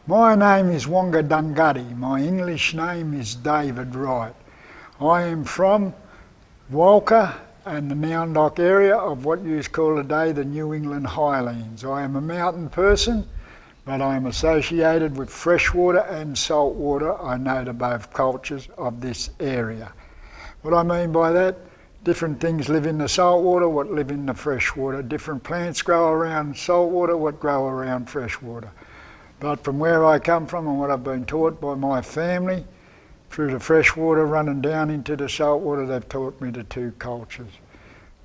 My name is Wonga Dunguddy. My English name is David Wright. I am from Walker and the Moundock area of what you call today the New England Highlands. I am a mountain person, but I am associated with freshwater and saltwater. I know the both cultures of this area. What I mean by that, different things live in the saltwater, what live in the freshwater. Different plants grow around saltwater, what grow around freshwater. But from where I come from and what I've been taught by my family, through the freshwater running down into the saltwater, they've taught me the two cultures.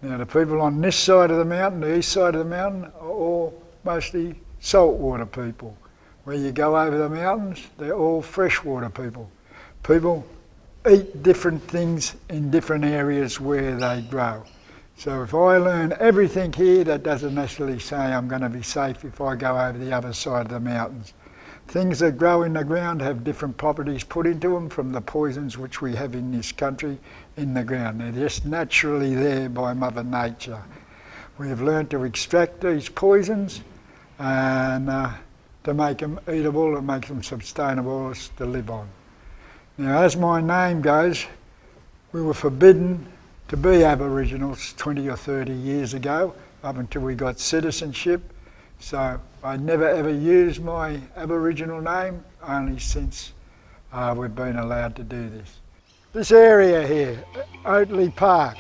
Now the people on this side of the mountain, the east side of the mountain, are all mostly saltwater people. Where you go over the mountains, they're all freshwater people. People eat different things in different areas where they grow. So if I learn everything here, that doesn't necessarily say I'm going to be safe if I go over the other side of the mountains. Things that grow in the ground have different properties put into them from the poisons which we have in this country in the ground. They're just naturally there by Mother Nature. We have learned to extract these poisons and to make them eatable and make them sustainable to live on. Now, as my name goes, we were forbidden to be Aboriginals 20 or 30 years ago, up until we got citizenship. So I never ever used my Aboriginal name, only since we've been allowed to do this. This area here, Oatley Park,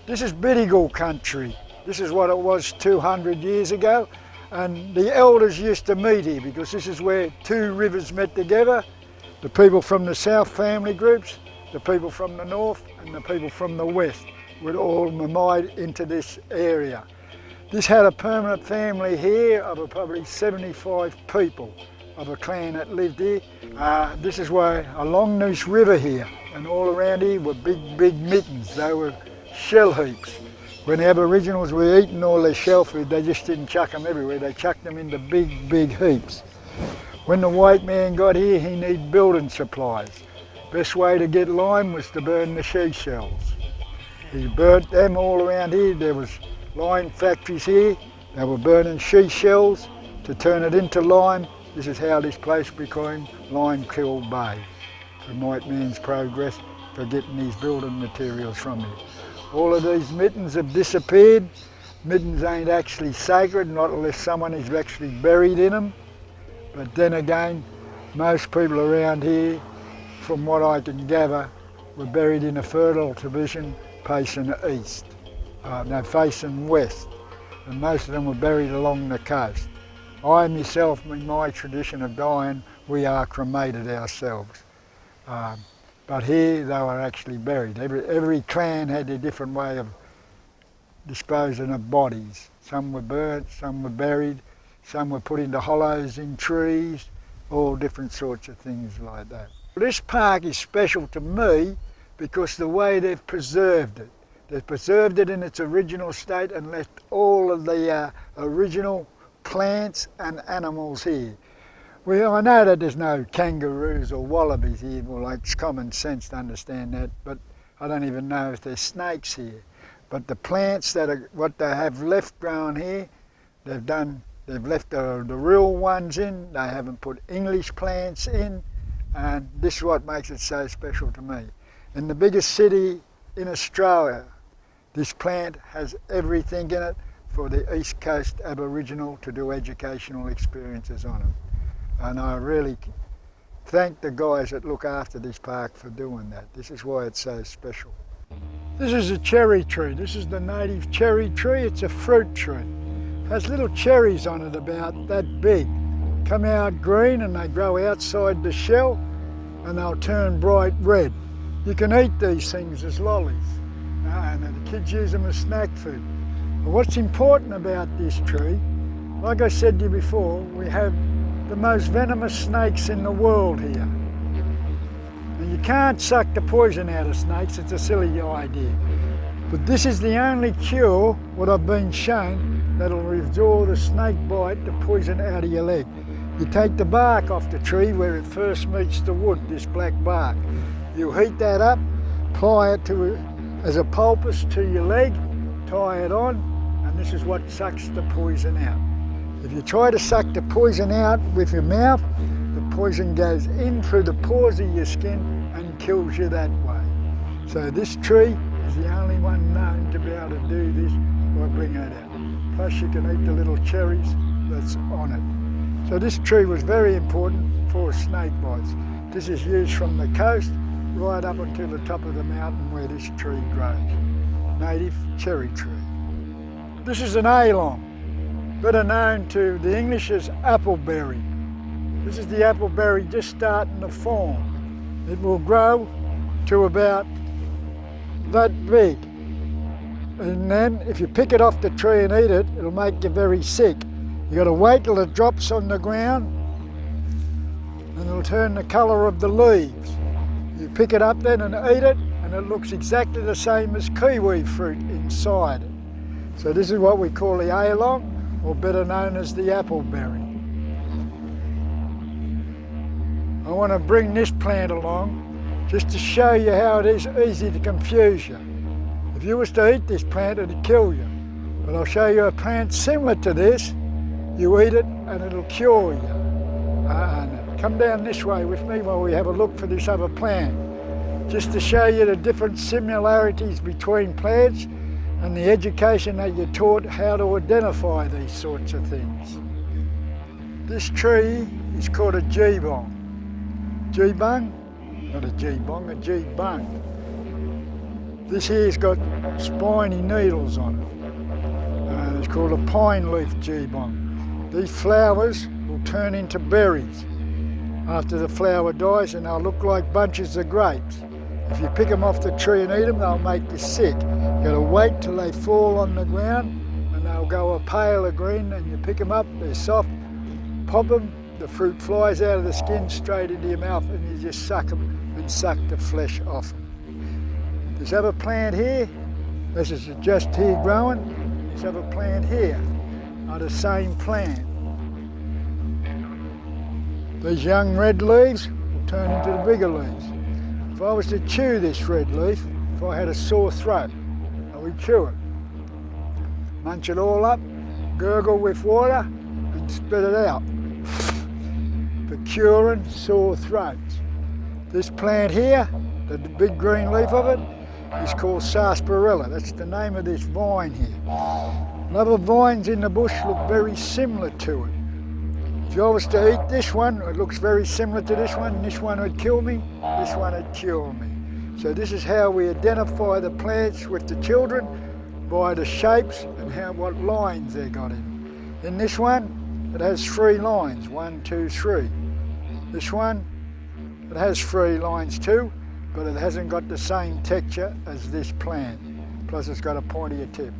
this is Biddigal country. This is what it was 200 years ago, and the elders used to meet here because this is where two rivers met together. The people from the south family groups, the people from the north and the people from the west would all migrate into this area. This had a permanent family here of probably 75 people of a clan that lived here. This is why along this river here and all around here were big mittens. They were shell heaps. When the Aboriginals were eating all their shell food, they just didn't chuck them everywhere. They chucked them into big heaps. When the white man got here, he needed building supplies. Best way to get lime was to burn the she shells. He burnt them all around here. There was lime factories here. They were burning she shells to turn it into lime. This is how this place became Lime Kill Bay. The white man's progress for getting these building materials from here. All of these mittens have disappeared. Mittens ain't actually sacred, not unless someone is actually buried in them. But then again, most people around here, from what I can gather, were buried in a fertile division facing east, facing west, and most of them were buried along the coast. I myself, in my tradition of dying, we are cremated ourselves. But here they were actually buried. Every clan had a different way of disposing of bodies. Some were burnt, some were buried, some were put into hollows in trees, all different sorts of things like that. This park is special to me because the way they've preserved it. They've preserved it in its original state and left all of the original plants and animals here. Well, I know that there's no kangaroos or wallabies here. Well, like, it's common sense to understand that, but I don't even know if there's snakes here. But the plants that are what they have left growing here, they've left the real ones in. They haven't put English plants in, and this is what makes it so special to me. In the biggest city in Australia, this plant has everything in it for the East Coast Aboriginal to do educational experiences on it. And I really thank the guys that look after this park for doing that. This is why it's so special. This is a cherry tree. This is the native cherry tree. It's a fruit tree. It has little cherries on it about that big. Come out green and they grow outside the shell and they'll turn bright red. You can eat these things as lollies and the kids use them as snack food. But what's important about this tree, like I said to you before, we have the most venomous snakes in the world here. And you can't suck the poison out of snakes, it's a silly idea. But this is the only cure, what I've been shown, that'll withdraw the snake bite, the poison out of your leg. You take the bark off the tree where it first meets the wood, this black bark. You heat that up, apply it as a poultice to your leg, tie it on, and this is what sucks the poison out. If you try to suck the poison out with your mouth, the poison goes in through the pores of your skin and kills you that way. So this tree is the only one known to be able to do this by bringing it out. Plus you can eat the little cherries that's on it. So this tree was very important for snake bites. This is used from the coast right up until the top of the mountain where this tree grows. Native cherry tree. This is an along, better known to the English as appleberry. This is the appleberry just starting to form. It will grow to about that big. And then if you pick it off the tree and eat it, it'll make you very sick. You got to wait till it drops on the ground and it'll turn the colour of the leaves. You pick it up then and eat it and it looks exactly the same as kiwi fruit inside it. So this is what we call the along, or better known as the appleberry. I want to bring this plant along just to show you how it is easy to confuse you. If you was to eat this plant, it'd kill you. But I'll show you a plant similar to this. You eat it and it'll cure you. And come down this way with me while we have a look for this other plant, just to show you the different similarities between plants and the education that you're taught how to identify these sorts of things. This tree is called a geebong. Geebong? Not a geebong, a geebong. This here's got spiny needles on it. It's called a pine leaf geebong. These flowers will turn into berries after the flower dies and they'll look like bunches of grapes. If you pick them off the tree and eat them, they'll make you sick. You've got to wait till they fall on the ground and they'll go a paler green, and you pick them up, they're soft, pop them, the fruit flies out of the skin straight into your mouth and you just suck them and suck the flesh off them. This other plant here, this is just here growing, this other plant here are the same plant. These young red leaves will turn into the bigger leaves. If I was to chew this red leaf, if I had a sore throat, I would chew it. Munch it all up, gurgle with water and spit it out. For curing sore throats. This plant here, the big green leaf of it, is called sarsaparilla. That's the name of this vine here. Other vines in the bush look very similar to it. If I was to eat this one, it looks very similar to this one. This one would kill me, this one would cure me. So this is how we identify the plants with the children, by the shapes and what lines they got in. In this one, it has 3 lines, 1, 2, 3. This one, it has 3 lines too, but it hasn't got the same texture as this plant. Plus it's got a pointier tip.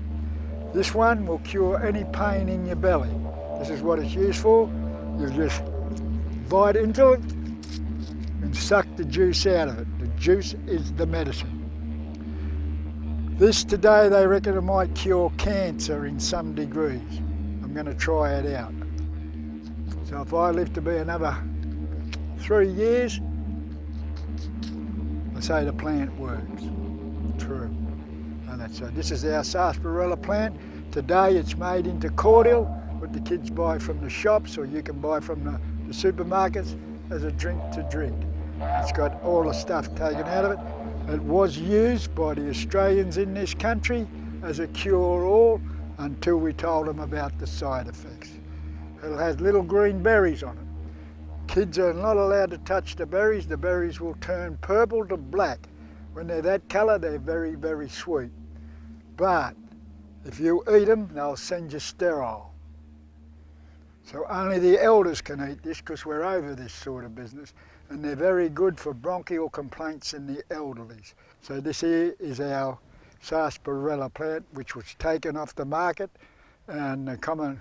This one will cure any pain in your belly. This is what it's used for. You just bite into it and suck the juice out of it. The juice is the medicine. This today, they reckon it might cure cancer in some degrees. I'm going to try it out. So if I live to be another 3 years, I say the plant works. True. And so this is our sarsaparilla plant. Today it's made into cordial, what the kids buy from the shops, or you can buy from the supermarkets as a drink to drink. It's got all the stuff taken out of it. It was used by the Australians in this country as a cure-all until we told them about the side effects. It has little green berries on it. Kids are not allowed to touch the berries. The berries will turn purple to black. When they're that colour, they're very, very sweet. But if you eat them, they'll send you sterile. So only the elders can eat this because we're over this sort of business. And they're very good for bronchial complaints in the elderly. So this here is our sarsaparilla plant, which was taken off the market, and the common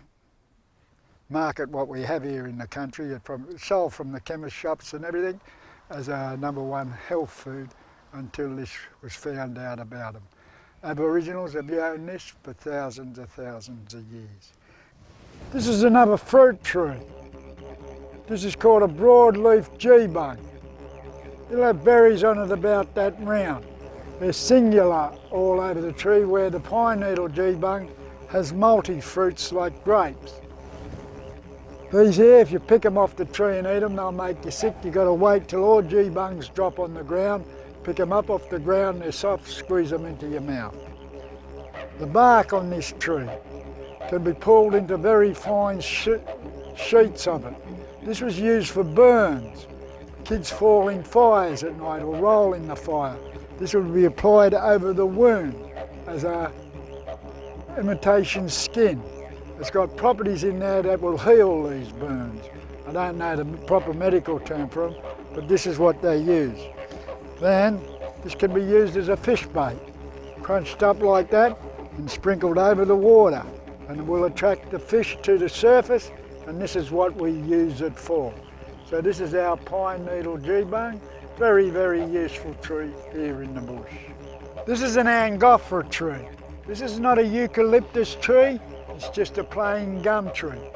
market what we have here in the country, sold from the chemist shops and everything as a #1 health food until this was found out about them. Aboriginals have known this for thousands of years. This is another fruit tree. This is called a broadleaf geebung. It'll have berries on it about that round. They're singular all over the tree, where the pine needle geebung has multi-fruits like grapes. These here, if you pick them off the tree and eat them, they'll make you sick. You've got to wait till all geebungs drop on the ground, pick them up off the ground, they're soft, squeeze them into your mouth. The bark on this tree can be pulled into very fine sheets of it. This was used for burns. Kids fall in fires at night or roll in the fire. This would be applied over the wound as a imitation skin. It's got properties in there that will heal these burns. I don't know the proper medical term for them, but this is what they use. Then this can be used as a fish bait, crunched up like that and sprinkled over the water, and it will attract the fish to the surface, and this is what we use it for. So this is our pine needle geebung, very, very useful tree here in the bush. This is an angophora tree. This is not a eucalyptus tree, it's just a plain gum tree.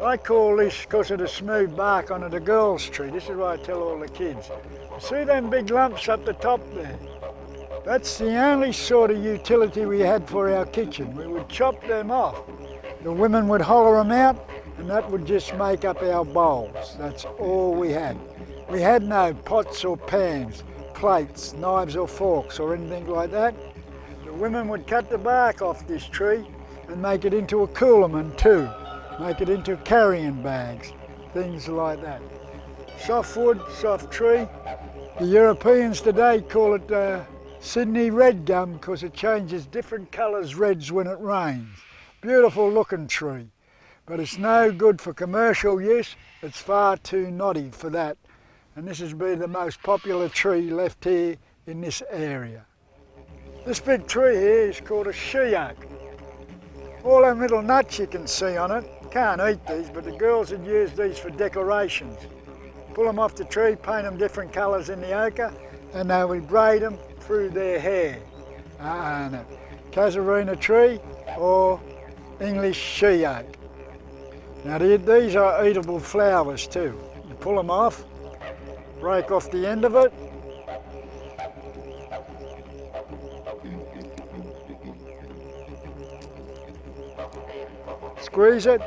I call this, because of the smooth bark on it, a girl's tree. This is what I tell all the kids. See them big lumps up the top there? That's the only sort of utility we had for our kitchen. We would chop them off. The women would holler them out, and that would just make up our bowls. That's all we had. We had no pots or pans, plates, knives or forks or anything like that. The women would cut the bark off this tree and make it into a coolerman too. Make it into carrying bags, things like that. Soft wood, soft tree. The Europeans today call it Sydney red gum because it changes different colours reds when it rains. Beautiful looking tree, but it's no good for commercial use. It's far too knotty for that. And this has been the most popular tree left here in this area. This big tree here is called a she-oak. All them little nuts you can see on it. Can't eat these, but the girls would use these for decorations. Pull them off the tree, paint them different colours in the ochre, and they would braid them through their hair. Casuarina tree or English she-oak. Now these are eatable flowers too. You pull them off, break off the end of it, squeeze it,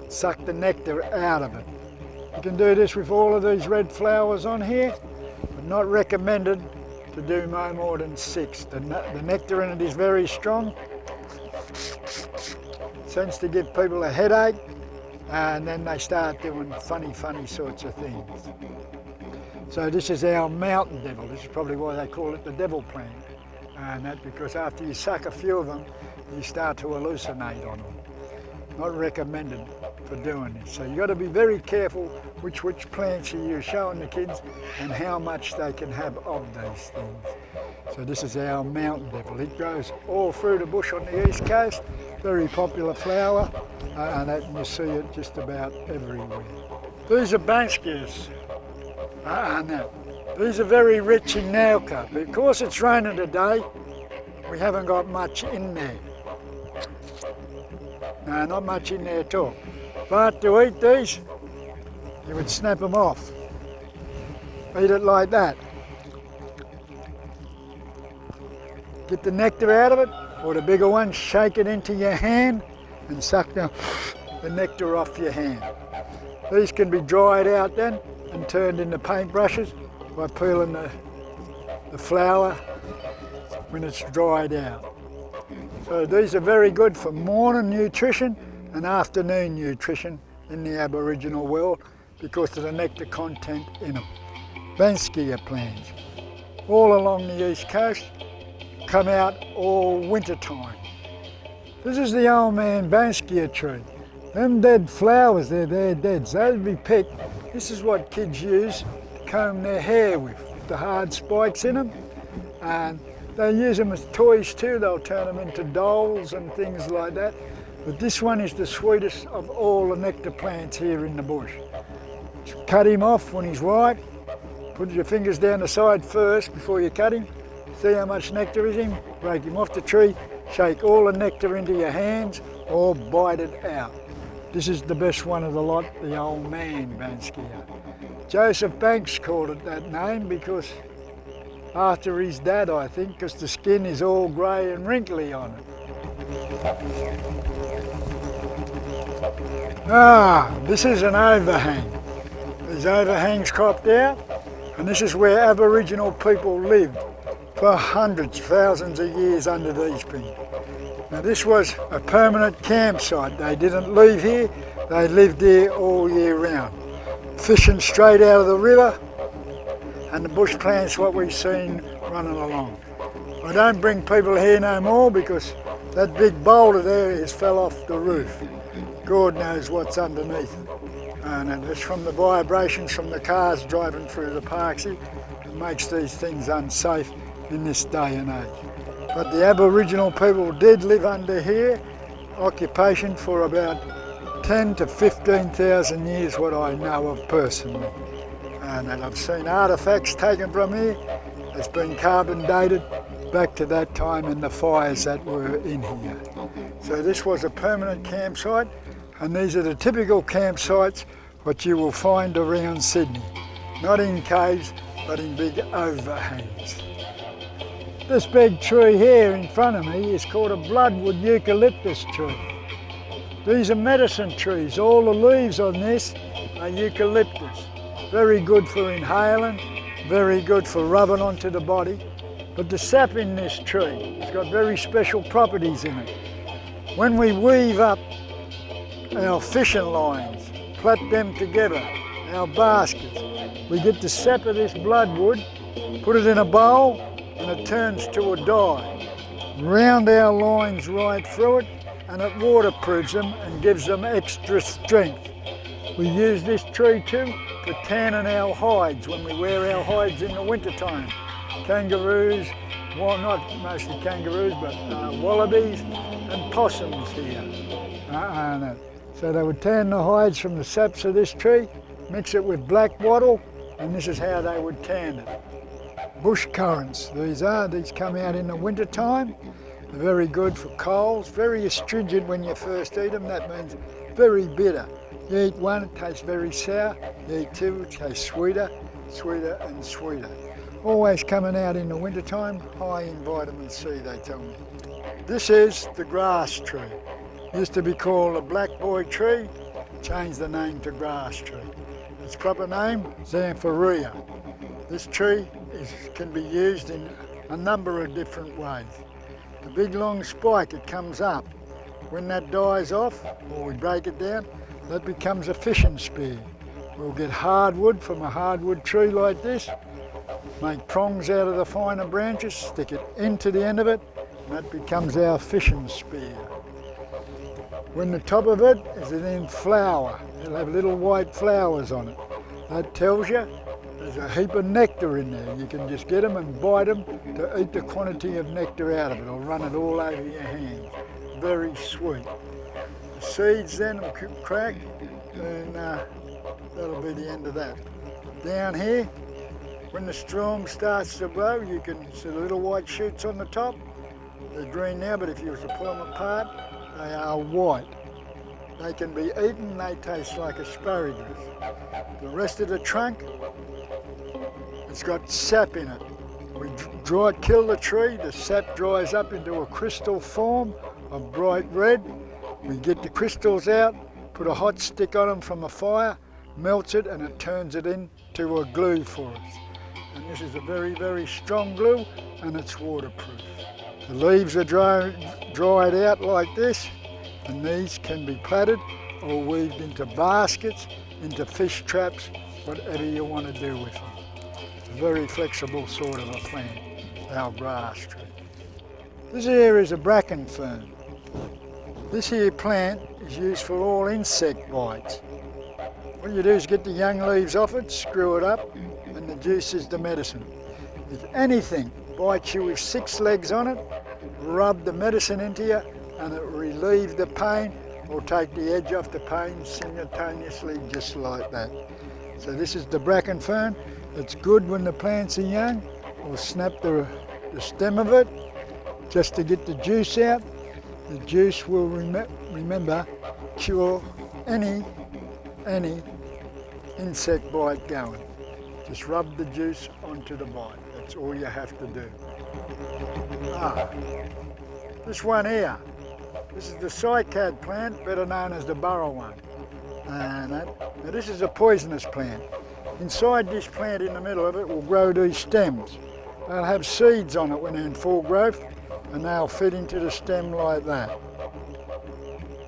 suck the nectar out of it. You can do this with all of these red flowers on here, but not recommended to do no more than 6. The nectar in it is very strong. Tends to give people a headache, and then they start doing funny sorts of things. So this is our mountain devil. This is probably why they call it the devil plant. And that's because after you suck a few of them, you start to hallucinate on them. Not recommended for doing this. So you've got to be very careful which plants you're showing the kids and how much they can have of these things. So this is our mountain devil. It grows all through the bush on the east coast. Very popular flower, and you see it just about everywhere. These are banskias. These are very rich in nauka. Because it's raining today, we haven't got much in there. No, not much in there at all. But to eat these, you would snap them off. Eat it like that. Get the nectar out of it, or the bigger one, shake it into your hand and suck the nectar off your hand. These can be dried out then and turned into paintbrushes by peeling the flower when it's dried out. So these are very good for morning nutrition and afternoon nutrition in the Aboriginal world because of the nectar content in them. Banksia plants, all along the east coast, come out all winter time. This is the old man Banksia tree. Them dead flowers there, they're dead, so they'd be picked. This is what kids use to comb their hair with the hard spikes in them. And they use them as toys too. They'll turn them into dolls and things like that. But this one is the sweetest of all the nectar plants here in the bush. Cut him off when he's ripe. Put your fingers down the side first before you cut him. See how much nectar is in him? Break him off the tree, shake all the nectar into your hands or bite it out. This is the best one of the lot, the old man Banksia. Joseph Banks called it that name because after his dad, I think, because the skin is all grey and wrinkly on it. This is an overhang. There's overhangs cropped out, and this is where Aboriginal people lived for hundreds, thousands of years under these things. Now this was a permanent campsite. They didn't leave here, they lived here all year round. Fishing straight out of the river, and the bush plants what we've seen running along. I don't bring people here no more because that big boulder there has fell off the roof. God knows what's underneath it. And it's from the vibrations from the cars driving through the parks here. It makes these things unsafe in this day and age. But the Aboriginal people did live under here, occupation for about 10 to 15,000 years, what I know of personally. And I've seen artefacts taken from here. It's been carbon dated back to that time and the fires that were in here. So this was a permanent campsite, and these are the typical campsites what you will find around Sydney. Not in caves, but in big overhangs. This big tree here in front of me is called a bloodwood eucalyptus tree. These are medicine trees. All the leaves on this are eucalyptus. Very good for inhaling, very good for rubbing onto the body. But the sap in this tree has got very special properties in it. When we weave up our fishing lines, plait them together, our baskets, we get the sap of this bloodwood, put it in a bowl, and it turns to a dye. Round our lines right through it, and it waterproofs them and gives them extra strength. We use this tree too for tanning our hides when we wear our hides in the winter time. Kangaroos, well not mostly kangaroos, but wallabies and possums here. So they would tan the hides from the saps of this tree, mix it with black wattle, and this is how they would tan it. Bush currants, these come out in the winter time. They're very good for colds, very astringent when you first eat them. That means very bitter. You eat one, it tastes very sour. You eat two, it tastes sweeter, sweeter and sweeter. Always coming out in the winter time, high in vitamin C, they tell me. This is the grass tree. Used to be called a black boy tree, changed the name to grass tree. Its proper name, Xanthoria. This tree can be used in a number of different ways. The big long spike, it comes up. When that dies off, or we break it down, that becomes a fishing spear. We'll get hardwood from a hardwood tree like this, make prongs out of the finer branches, stick it into the end of it, and that becomes our fishing spear. When the top of it is in flower, it'll have little white flowers on it. That tells you there's a heap of nectar in there. You can just get them and bite them to eat the quantity of nectar out of it, or run it all over your hands. Very sweet. The seeds then will crack, and that'll be the end of that. Down here, when the storm starts to blow, you can see the little white shoots on the top. They're green now, but if you were to pull them apart, they are white. they can be eaten, they taste like asparagus. The rest of the trunk, it's got sap in it. We kill the tree, the sap dries up into a crystal form of bright red. We get the crystals out, put a hot stick on them from a fire, melts it, and it turns it into a glue for us. And this is a very, very strong glue, and it's waterproof. The leaves are dried out like this, and these can be plaited or weaved into baskets, into fish traps, whatever you want to do with them. It's a very flexible sort of a plant, our grass tree. This here is a bracken fern. This here plant is used for all insect bites. What you do is get the young leaves off it, screw it up, and the juice is the medicine. If anything bites you with 6 legs on it, rub the medicine into you and it will relieve the pain or take the edge off the pain simultaneously, just like that. So this is the bracken fern. It's good when the plants are young. We'll snap the stem of it just to get the juice out. The juice will, remember, cure any insect bite going. Just rub the juice onto the bite. That's all you have to do. This one here, this is the cycad plant, better known as the burrow one. Now this is a poisonous plant. Inside this plant, in the middle of it, will grow these stems. They'll have seeds on it when they're in full growth, and they'll fit into the stem like that.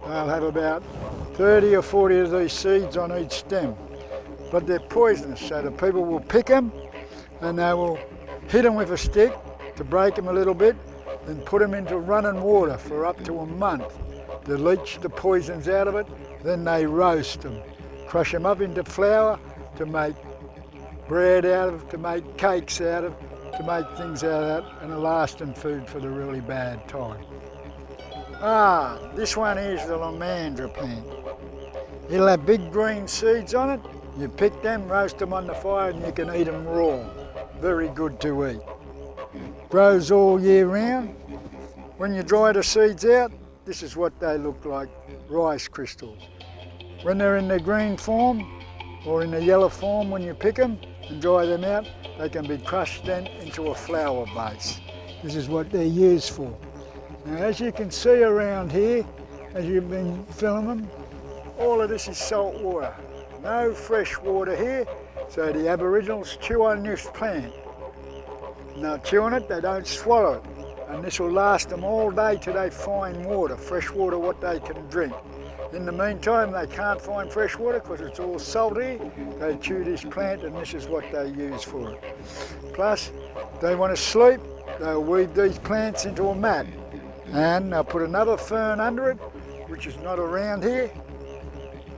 They'll have about 30 or 40 of these seeds on each stem. But they're poisonous, so the people will pick them and they will hit them with a stick to break them a little bit, then put them into running water for up to a month to leach the poisons out of it. Then they roast them, crush them up into flour to make bread out of, to make cakes out of, to make things out of that, and a lasting food for the really bad time. This one is the lomandra plant. It'll have big green seeds on it. You pick them, roast them on the fire, and you can eat them raw. Very good to eat. Grows all year round. When you dry the seeds out, this is what they look like, rice crystals. When they're in the green form or in the yellow form, when you pick them and dry them out, they can be crushed then into a flour base. This is what they're used for. Now, as you can see around here, as you've been filming them, all of this is salt water. No fresh water here, so the Aboriginals chew on this plant. And they'll chew on it, they don't swallow it. And this will last them all day till they find water, fresh water what they can drink. In the meantime, they can't find fresh water because it's all salty. They chew this plant and this is what they use for it. Plus, they want to sleep, they'll weave these plants into a mat. And they'll put another fern under it, which is not around here.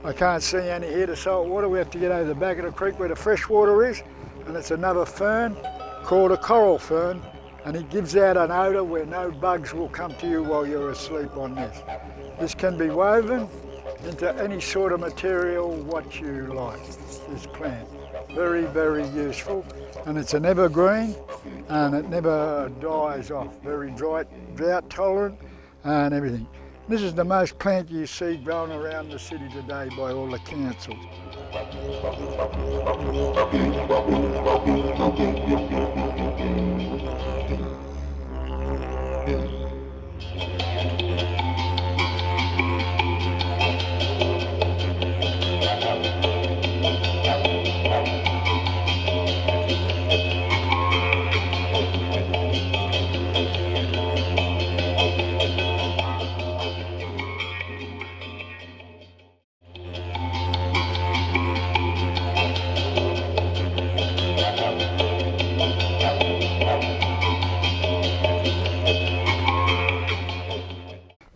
I can't see any here, the salt water. We have to get over the back of the creek where the fresh water is, and it's another fern called a coral fern, and it gives out an odour where no bugs will come to you while you're asleep on this. This can be woven into any sort of material what you like, this plant. Very, very useful, and it's an evergreen, and it never dies off. Very drought tolerant and everything. This is the most plant you see growing around the city today by all the councils.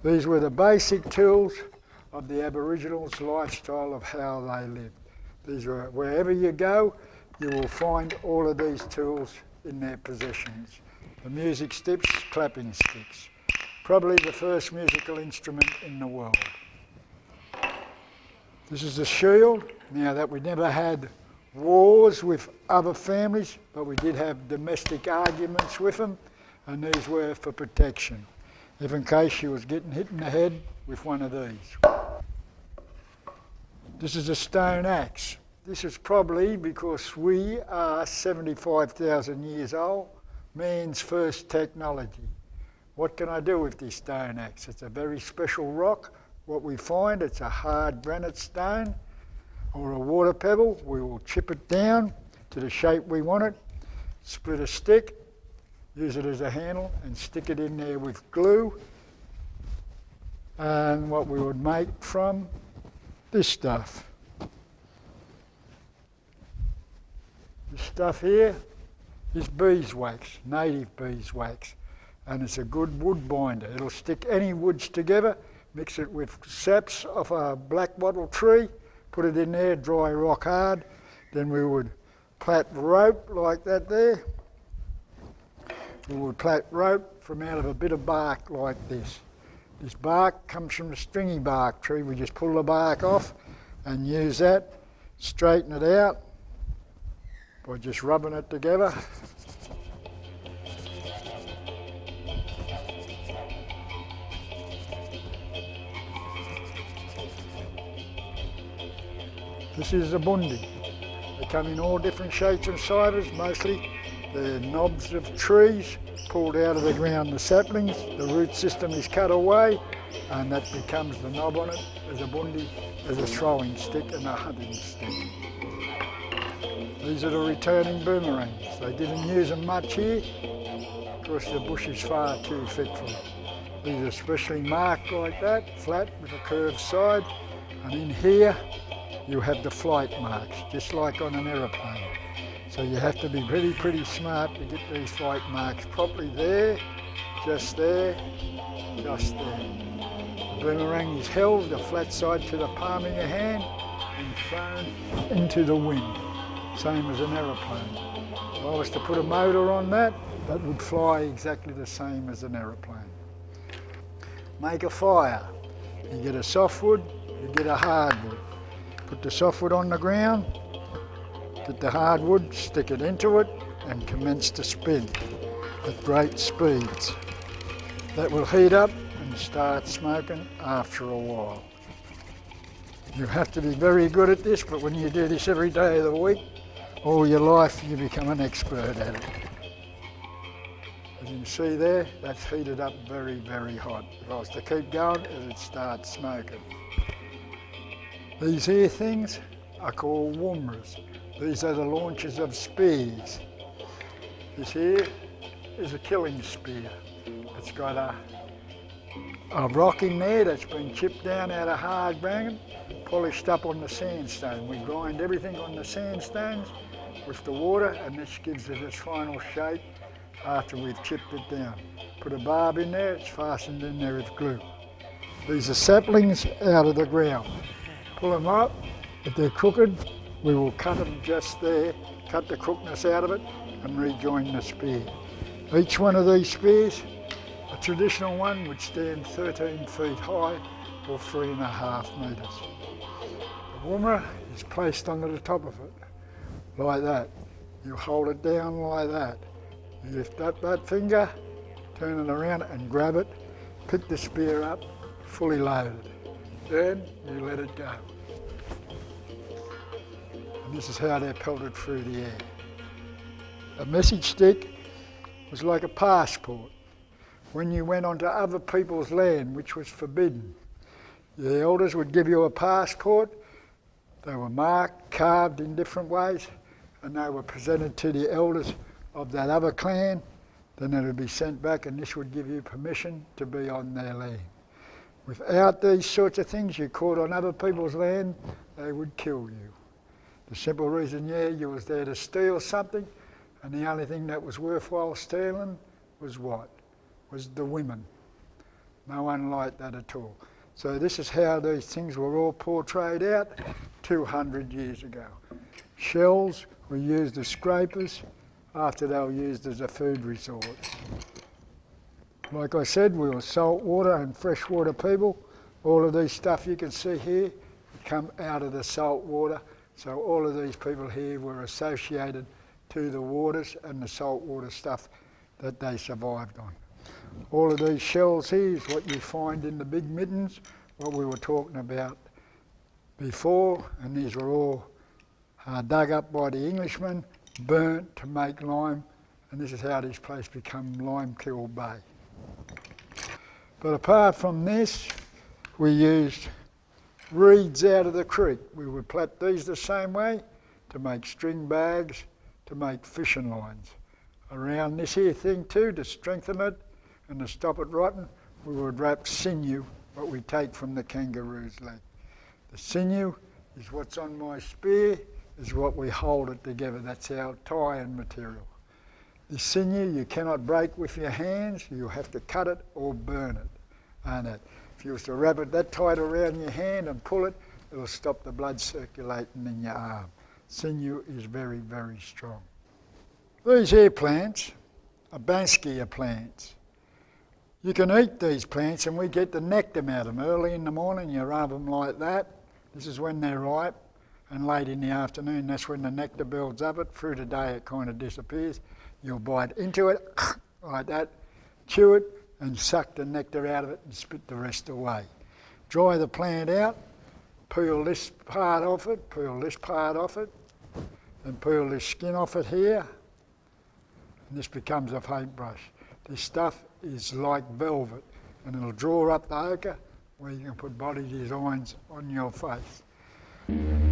These were the basic tools of the Aboriginals' lifestyle of how they lived. These were, wherever you go, you will find all of these tools in their possessions. The music sticks, clapping sticks. Probably the first musical instrument in the world. This is a shield. Now that we never had wars with other families, but we did have domestic arguments with them, and these were for protection, if in case she was getting hit in the head with one of these. This is a stone axe. This is probably because we are 75,000 years old, man's first technology. What can I do with this stone axe? It's a very special rock. What we find, it's a hard granite stone or a water pebble. We will chip it down to the shape we want it, split a stick, use it as a handle and stick it in there with glue. And what we would make from this stuff. This stuff here is beeswax, native beeswax, and it's a good wood binder. It'll stick any woods together, mix it with saps of a black wattle tree, put it in there, dry rock hard. Then we would plait rope like that there. We would plait rope from out of a bit of bark like this. This bark comes from the stringy bark tree. We just pull the bark off and use that, straighten it out by just rubbing it together. This is a bundi. They come in all different shapes and sizes. Mostly they're knobs of trees pulled out of the ground, the saplings. The root system is cut away and that becomes the knob on it as a bundi, as a throwing stick and a hunting stick. These are the returning boomerangs. They didn't use them much here because the bush is far too thick for them. These are specially marked like that, flat with a curved side, and in here you have the flight marks, just like on an aeroplane. So you have to be pretty smart to get these flight marks properly there, just there, just there. The boomerang is held, the flat side to the palm of your hand and thrown into the wind, same as an aeroplane. If I was to put a motor on that, that would fly exactly the same as an aeroplane. Make a fire. You get a softwood, you get a hardwood. Put the softwood on the ground, get the hardwood, stick it into it and commence to spin at great speeds. That will heat up and start smoking after a while. You have to be very good at this, but when you do this every day of the week, all your life you become an expert at it. As you can see there, that's heated up very hot. If I was to keep going, it'd start smoking. These here things are called woomras. These are the launchers of spears. This here is a killing spear. It's got a rock in there that's been chipped down out of hard granite, polished up on the sandstone. We grind everything on the sandstones with the water and this gives it its final shape after we've chipped it down. Put a barb in there, it's fastened in there with glue. These are saplings out of the ground. Pull them up. If they're crooked, we will cut them just there, cut the crookedness out of it and rejoin the spear. Each one of these spears, a traditional one, would stand 13 feet high or 3.5 metres. The woomera is placed onto the top of it, like that. You hold it down like that. You lift up that finger, turn it around and grab it, pick the spear up, fully loaded. Then you let it go. And this is how they're pelted through the air. A message stick was like a passport. When you went onto other people's land, which was forbidden, the elders would give you a passport. They were marked, carved in different ways, and they were presented to the elders of that other clan. Then it would be sent back and this would give you permission to be on their land. Without these sorts of things, you're caught on other people's land, they would kill you. The simple reason, you was there to steal something, and the only thing that was worthwhile stealing was what? Was the women. No one liked that at all. So this is how these things were all portrayed out 200 years ago. Shells were used as scrapers after they were used as a food resource. Like I said, we were saltwater and freshwater people. All of these stuff you can see here come out of the salt water. So all of these people here were associated to the waters and the saltwater stuff that they survived on. All of these shells here is what you find in the big middens, what we were talking about before, and these were all dug up by the Englishmen, burnt to make lime, and this is how this place became Limekill Bay. But apart from this, we used reeds out of the creek. We would plait these the same way to make string bags, to make fishing lines. Around this here thing too, to strengthen it and to stop it rotting, we would wrap sinew, what we take from the kangaroo's leg. The sinew is what's on my spear, is what we hold it together. That's our tie-in material. The sinew you cannot break with your hands, you have to cut it or burn it. And if you was to wrap it that tight around your hand and pull it, it'll stop the blood circulating in your arm. Sinew is very, very strong. These here plants are Banskia plants. You can eat these plants and we get the nectar out of them. Early in the morning you rub them like that. This is when they're ripe. And late in the afternoon, that's when the nectar builds up it. Through the day it kind of disappears. You'll bite into it like that, chew it and suck the nectar out of it and spit the rest away. Dry the plant out, peel this part off it, peel this part off it, and peel this skin off it here. And this becomes a paintbrush. This stuff is like velvet and it'll draw up the ochre where you can put body designs on your face.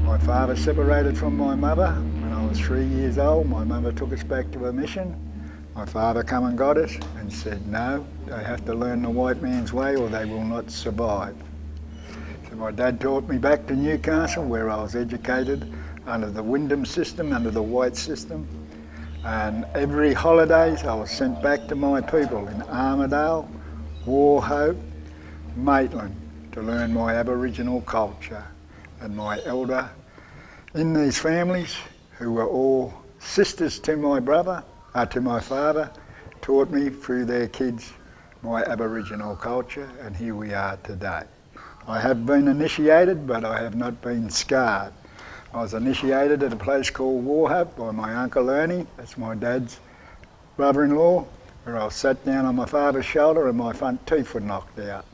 My father separated from my mother when I was 3 years old. My mother took us back to a mission. My father come and got us and said, no, they have to learn the white man's way or they will not survive. So my dad taught me back to Newcastle where I was educated under the Wyndham system, under the white system. And every holidays I was sent back to my people in Armidale, Wauchope, Maitland to learn my Aboriginal culture. And my elder in these families, who were all sisters to my brother, to my father, taught me through their kids my Aboriginal culture, and here we are today. I have been initiated, but I have not been scarred. I was initiated at a place called Wauchope by my Uncle Ernie, that's my dad's brother-in-law, where I was sat down on my father's shoulder and my front teeth were knocked out.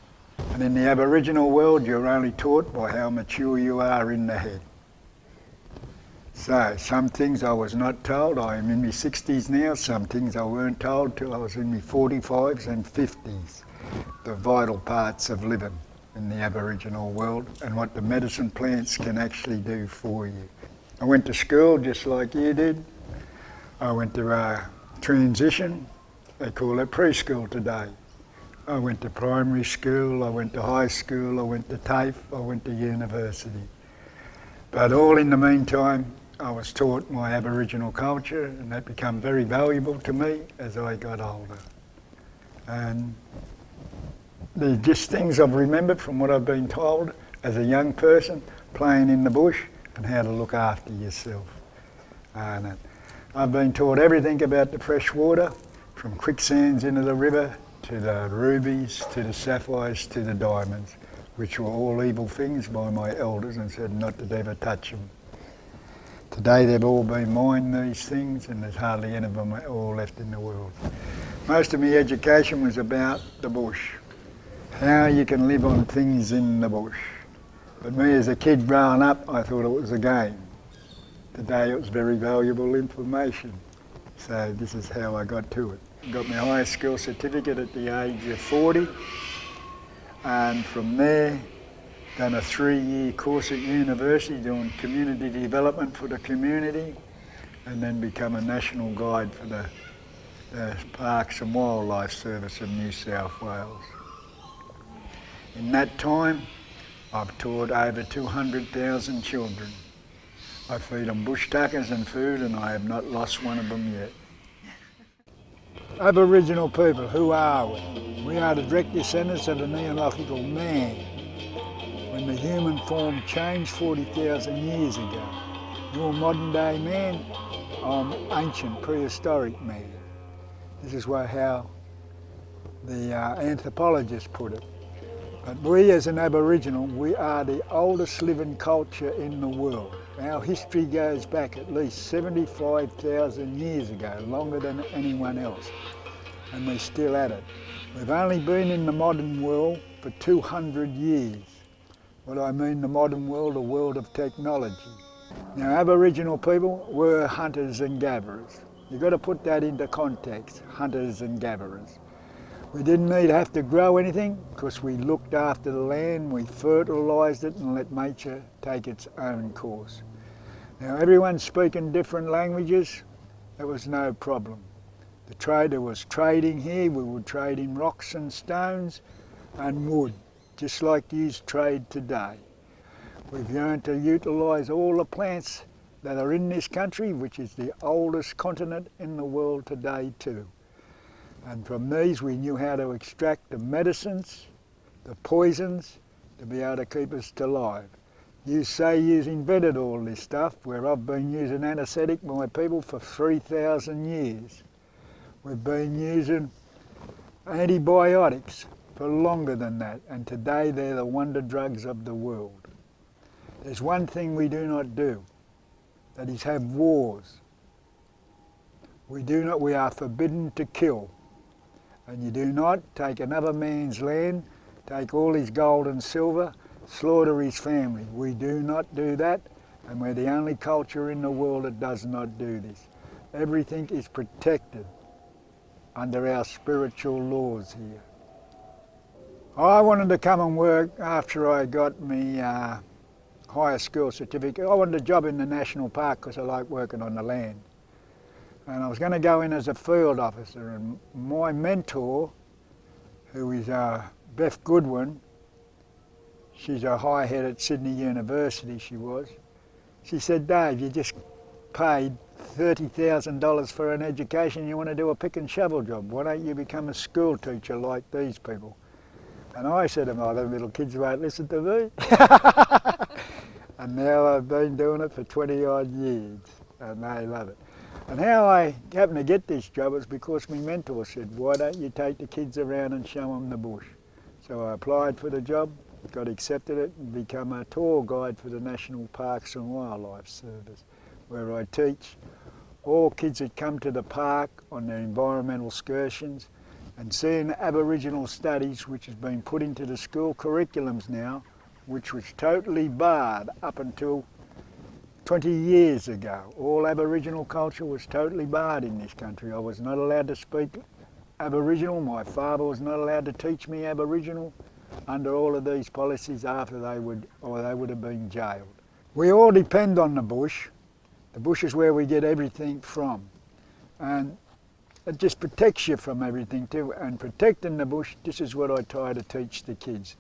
And in the Aboriginal world, you're only taught by how mature you are in the head. So, some things I was not told. I am in my 60s now. Some things I weren't told till I was in my 45s and 50s. The vital parts of living in the Aboriginal world and what the medicine plants can actually do for you. I went to school just like you did. I went to transition. They call it preschool today. I went to primary school, I went to high school, I went to TAFE, I went to university. But all in the meantime, I was taught my Aboriginal culture and that became very valuable to me as I got older. And they're just things I've remembered from what I've been told as a young person, playing in the bush and how to look after yourself. And I've been taught everything about the fresh water, from quicksands into the river, to the rubies, to the sapphires, to the diamonds, which were all evil things by my elders and said not to ever touch them. Today they've all been mined, these things, and there's hardly any of them all left in the world. Most of my education was about the bush, how you can live on things in the bush. But me as a kid growing up, I thought it was a game. Today it was very valuable information. So this is how I got to it. Got my highest skill certificate at the age of 40, and from there done a 3-year course at university doing community development for the community, and then become a national guide for the Parks and Wildlife Service of New South Wales. In that time I've taught over 200,000 children. I feed them bush tuckers and food and I have not lost one of them yet. Aboriginal people, who are we? We are the direct descendants of the Neolithical man, when the human form changed 40,000 years ago. You're modern day man, I'm ancient prehistoric man. This is how the anthropologists put it. But we as an Aboriginal, we are the oldest living culture in the world. Our history goes back at least 75,000 years ago, longer than anyone else, and we're still at it. We've only been in the modern world for 200 years. What I mean the modern world, a world of technology. Now Aboriginal people were hunters and gatherers. You've got to put that into context, hunters and gatherers. We didn't have to grow anything because we looked after the land, we fertilised it and let nature take its own course. Now everyone's speaking different languages, there was no problem. The trader was trading here, we would trade in rocks and stones and wood, just like you trade today. We've learned to utilise all the plants that are in this country, which is the oldest continent in the world today too. And from these we knew how to extract the medicines, the poisons, to be able to keep us alive. You say you've invented all this stuff, where I've been using anaesthetic, my people, for 3,000 years. We've been using antibiotics for longer than that, and today they're the wonder drugs of the world. There's one thing we do not do, that is have wars. We are forbidden to kill. And you do not take another man's land, take all his gold and silver, slaughter his family. We do not do that, and we're the only culture in the world that does not do this. Everything is protected under our spiritual laws here. I wanted to come and work after I got my higher school certificate. I wanted a job in the national park because I like working on the land. And I was going to go in as a field officer, and my mentor, who is Beth Goodwin, she's a high head at Sydney University, she said, Dave, you just paid $30,000 for an education, you want to do a pick and shovel job, why don't you become a school teacher like these people? And I said to them, oh, the little kids won't listen to me. And now I've been doing it for 20 odd years, and they love it. And how I happened to get this job is because my mentor said, why don't you take the kids around and show them the bush? So I applied for the job, got accepted it, and become a tour guide for the National Parks and Wildlife Service, where I teach all kids that come to the park on their environmental excursions and seeing Aboriginal studies, which has been put into the school curriculums now, which was totally barred up until 20 years ago. All Aboriginal culture was totally barred in this country. I was not allowed to speak Aboriginal. My father was not allowed to teach me Aboriginal under all of these policies after they would have been jailed. We all depend on the bush. The bush is where we get everything from. And it just protects you from everything too. And protecting the bush, this is what I try to teach the kids.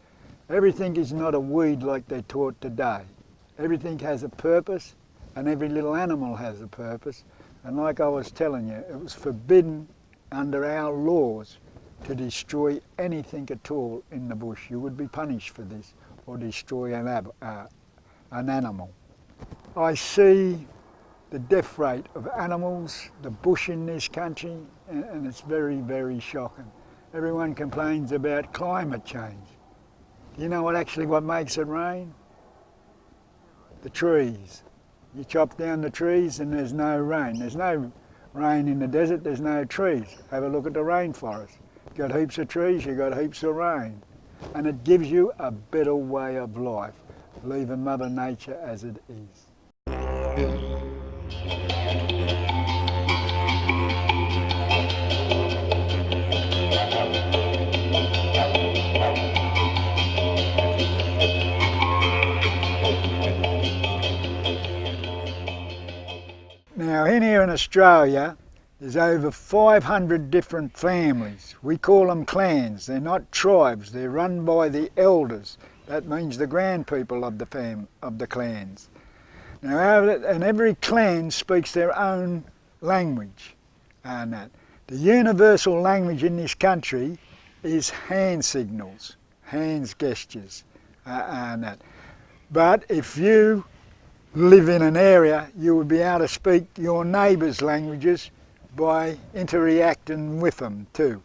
Everything is not a weed like they're taught today. Everything has a purpose, and every little animal has a purpose. And like I was telling you, it was forbidden under our laws to destroy anything at all in the bush. You would be punished for this, or destroy an animal. I see the death rate of animals, the bush in this country, and it's very, very shocking. Everyone complains about climate change. Do you know what makes it rain? The trees. You chop down the trees and there's no rain. There's no rain in the desert, there's no trees. Have a look at the rainforest. You've got heaps of trees, you've got heaps of rain. And it gives you a better way of life, leaving Mother Nature as it is. Now here in Australia, there's over 500 different families. We call them clans. They're not tribes. They're run by the elders. That means the grand people of the clans. Now, and every clan speaks their own language. And the universal language in this country is hand signals, hands gestures, But if you live in an area, you would be able to speak your neighbours' languages by interacting with them too.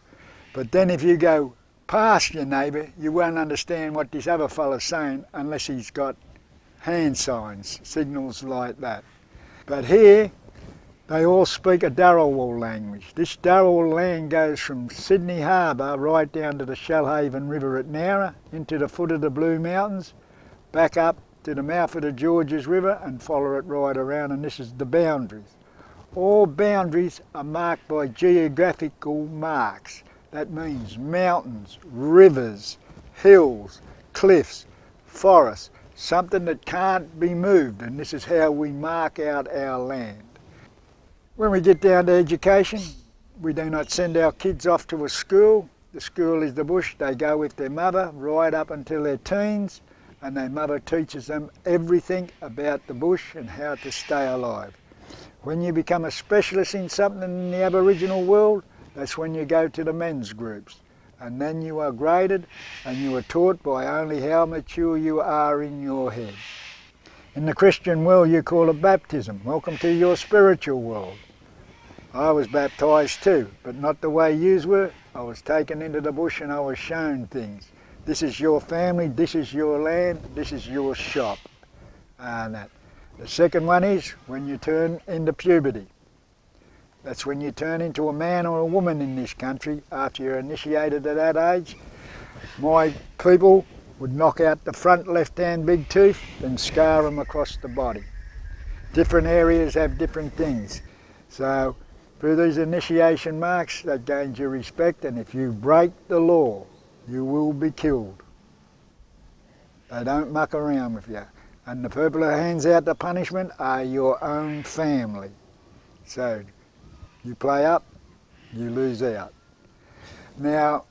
But then if you go past your neighbour, you won't understand what this other fella's saying unless he's got hand signs, signals like that. But here, they all speak a Darawal language. This Darawal land goes from Sydney Harbour right down to the Shellhaven River at Nowra, into the foot of the Blue Mountains, back up to the mouth of the Georges River and follow it right around, and this is the boundaries. All boundaries are marked by geographical marks. That means mountains, rivers, hills, cliffs, forests, something that can't be moved, and this is how we mark out our land. When we get down to education, we do not send our kids off to a school. The school is the bush. They go with their mother right up until their teens, and their mother teaches them everything about the bush and how to stay alive. When you become a specialist in something in the Aboriginal world, that's when you go to the men's groups. And then you are graded and you are taught by only how mature you are in your head. In the Christian world you call it baptism. Welcome to your spiritual world. I was baptised too, but not the way yous were. I was taken into the bush and I was shown things. This is your family, this is your land, this is your shop. And that. The second one is when you turn into puberty. That's when you turn into a man or a woman in this country after you're initiated at that age. My people would knock out the front left-hand big tooth and scar them across the body. Different areas have different things. So through these initiation marks, that gains your respect, and if you break the law, you will be killed. They don't muck around with you. And the people who hands out the punishment are your own family. So you play up, you lose out. Now,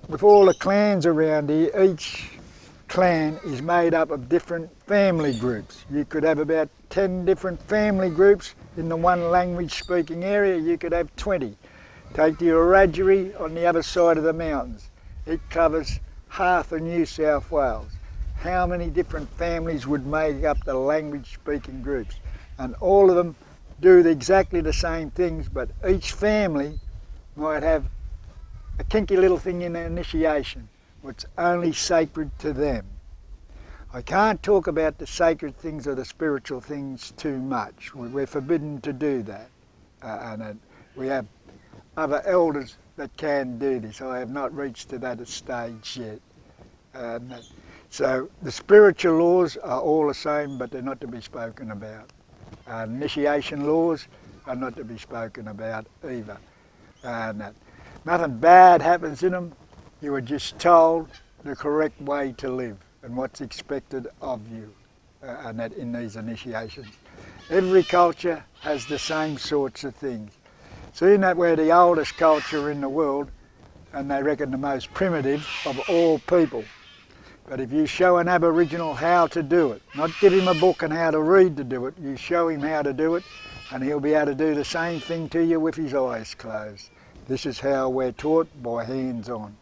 with all the clans around here, each clan is made up of different family groups. You could have about 10 different family groups in the one language speaking area. You could have 20. Take the Wiradjuri on the other side of the mountains. It covers half of New South Wales. How many different families would make up the language speaking groups? And all of them do exactly the same things, but each family might have a kinky little thing in their initiation, what's only sacred to them. I can't talk about the sacred things or the spiritual things too much. We're forbidden to do that. We have other elders that can do this. I have not reached to that stage yet. So the spiritual laws are all the same, but they're not to be spoken about. Initiation laws are not to be spoken about either. Nothing bad happens in them. You are just told the correct way to live and what's expected of you in these initiations. Every culture has the same sorts of things. Seeing that we're the oldest culture in the world, and they reckon the most primitive of all people. But if you show an Aboriginal how to do it, not give him a book and how to read to do it, you show him how to do it, and he'll be able to do the same thing to you with his eyes closed. This is how we're taught, by hands on.